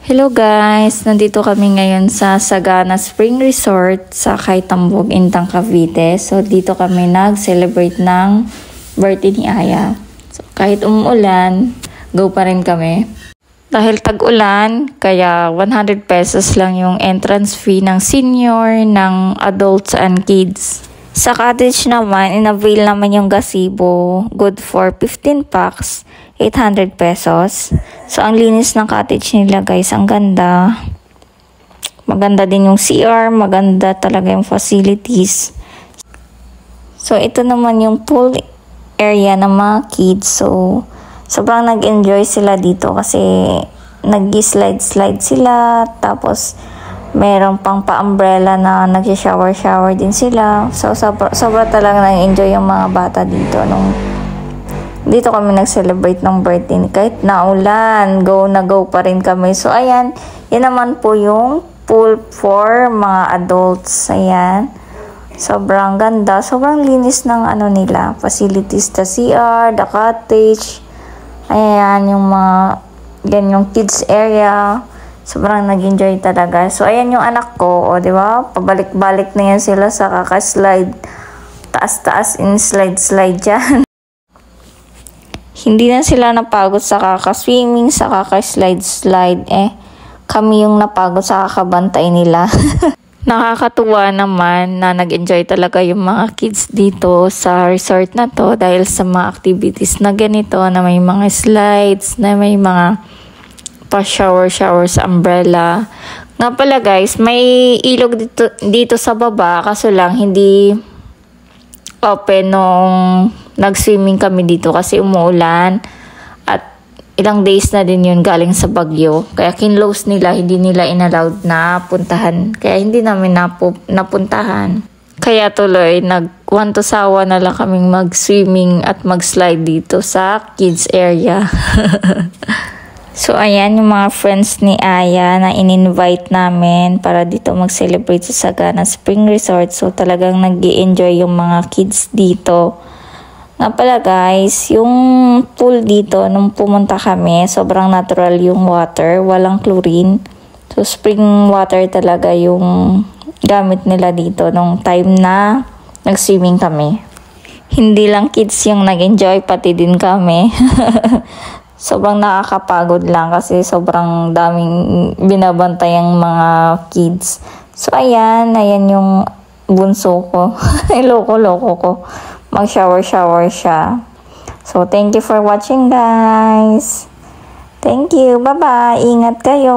Hello guys! Nandito kami ngayon sa Sagana Spring Resort sa Kaitambog, Intang, Cavite. So dito kami nag-celebrate ng birthday ni Aya. So kahit umuulan, go pa rin kami. Dahil tag-ulan, kaya 100 pesos lang yung entrance fee ng senior, ng adults and kids. Sa cottage naman, in-avail naman yung gazebo, good for 15 packs, 800 pesos. So, ang linis ng cottage nila guys, ang ganda. Maganda din yung CR, maganda talaga yung facilities. So, ito naman yung pool area ng mga kids. So, sobrang nag-enjoy sila dito kasi nag-slide-slide sila. Tapos, meron pang pa-umbrella na nag-shower din sila. So, sobra talaga nag-enjoy yung mga bata dito. Dito kami nag-celebrate ng birthday. Kahit naulan, go na go pa rin kami. So, ayan. Yan naman po yung pool for mga adults. Ayan. Sobrang ganda. Sobrang linis ng nila. Facilities, the CR, the cottage. Ayan, yung yung kids area. Sobrang nag-enjoy talaga. So, ayan yung anak ko. O, di ba? Pabalik-balik na yan sila sa kaka-slide. Taas-taas in slide-slide dyan. Hindi na sila napagod sa kaka-swimming, sa kaka-slide-slide. Kami yung napagod sa kakabantay nila. Nakakatuwa naman na nag-enjoy talaga yung mga kids dito sa resort na to dahil sa mga activities na ganito, na may mga slides, na may mga pa-shower sa umbrella. Nga pala guys, may ilog dito sa baba, kaso lang hindi open nung nag-swimming kami dito kasi umuulan at ilang days na din yun galing sa bagyo. Kaya kinlose nila, hindi nila inallowed na puntahan. Kaya hindi namin napuntahan. Kaya tuloy, nag-want to sawa na lang kaming mag-swimming at mag-slide dito sa kids area. So, ayan yung mga friends ni Aya na in-invite namin para dito mag-celebrate sa Sagana Spring Resort. So, talagang nag-i-enjoy yung mga kids dito. Nga pala guys, yung pool dito, nung pumunta kami, sobrang natural yung water, walang chlorine. So, spring water talaga yung gamit nila dito nung time na nag-swimming kami. Hindi lang kids yung nag-enjoy, pati din kami. Sobrang nakakapagod lang kasi sobrang daming binabantay ang mga kids. So, ayan yung bunso ko. Loko-loko ko. Mag-shower siya. So, thank you for watching guys. Thank you. Bye-bye. Ingat kayo.